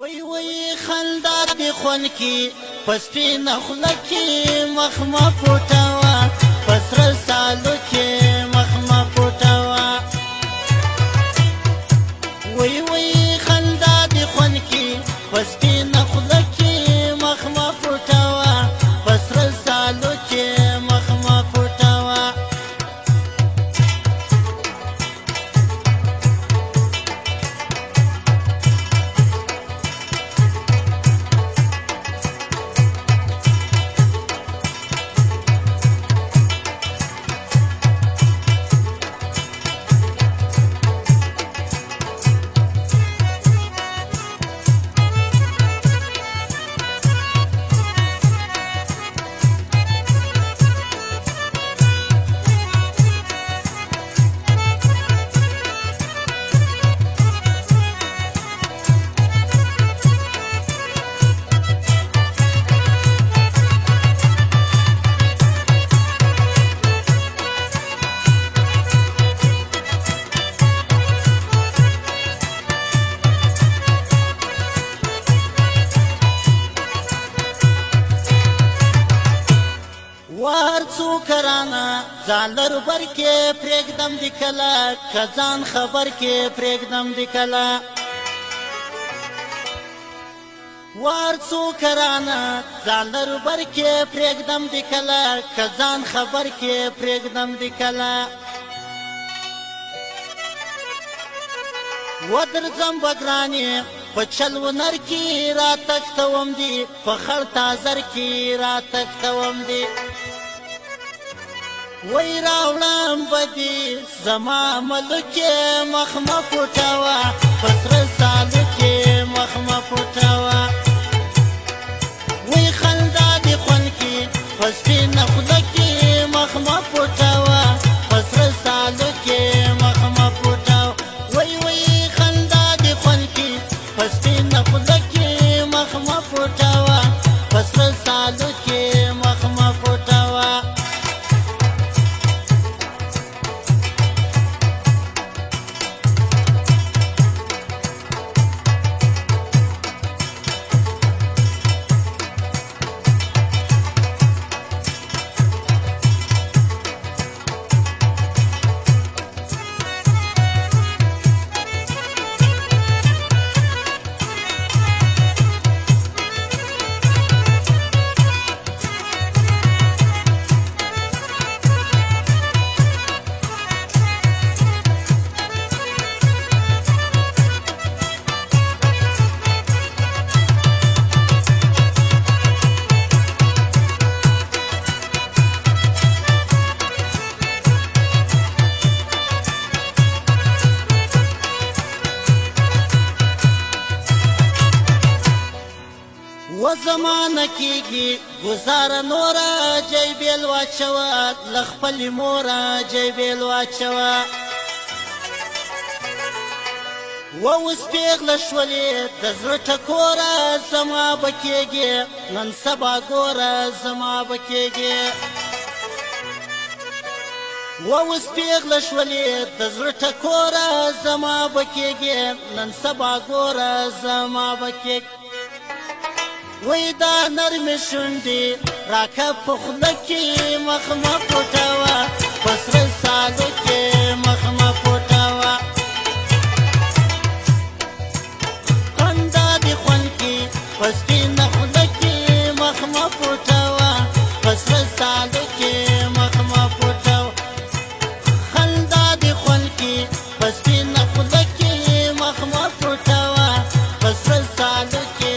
وی وی خندا دی خون کی پس پی نخلا کی مخما پوٹاوا پسر سالو کی مخما پوٹاوا وی وی خندا دی خون کی پس پی نخلا کی مخما پوٹاوا پسر سالو کی مخما پوٹاوا ورڅو کرانا زالر بر کې پرېږدم د کلا کزان خبر کې پرېږدم د کلا ورڅو کرانا زالر بر کې پرېږدم د کلا کزان خبر کې پرېږدم د کلا ودرځم بګرانې په چل ونر کې را تکتوم دي په خړ تازر کې را تکتوم دي وی راوړم بدی زما ملکه مخمه پټاوا پسر سالکه مخمه پټاوا وی خندا دی خون کی پس پی نخلکه مخمه پټاوا پسر سالکه مخمه پټاوا وی وی خندا دی خون کی پس پی نخلکه مخمه پټاوا پسر سالکه مخمه پټاوا و زمانه کیږي گزار نورا جای بیل واچوا لخپل مورا جای بیل واچوا و اوس پیغله شولې د زړه ټکوره زما بکیږي نن سبا ګوره زما بکیږي و اوس پیغله شولې د زړه ټکوره زما بکیږي نن سبا ګوره زما بکیږي وی دا نرم شونډې راکه په خوله کې مخمه پټوه په سره سالو کې مخمه پټوه خندا دې خوند کې په سپینه خوله کې مخمه پټوه په سره سالو کې مخمه پټوه خندا دې خوند کې په سپینه خوله کې مخمه پټوه په سره سالو کې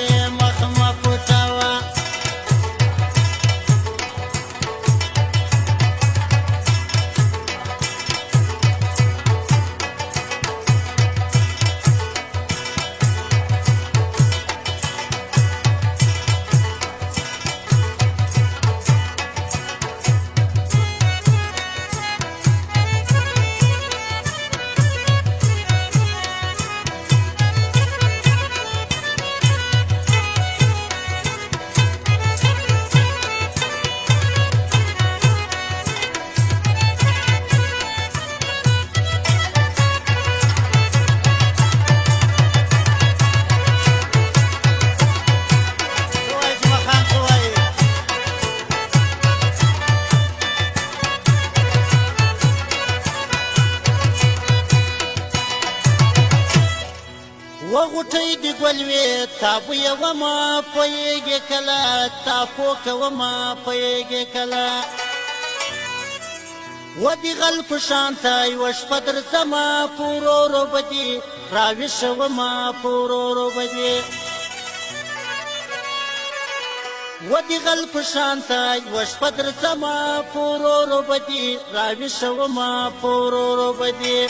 بوټی د ګل وې تا بویومه پوهېږې کله تا پوه کومه پوهېږې کله و د غل په شانته یوه شپه درځمه په ورو ورو به دې راویښومه په ورو ورو به دې و د غل په شانته یوه شپه درځمه په ورو ورو به دې راویښومه په ورو ورو به دې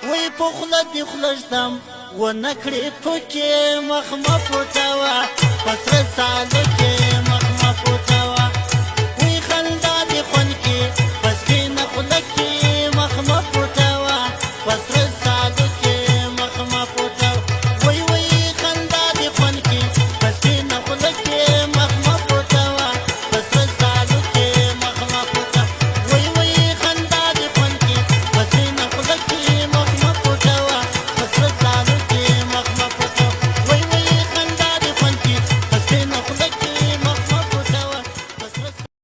وی په خوله دې خوله ږدم ونه کړې ټوکې مخ مه پټوه په سره سالو کې مخ مه پټوه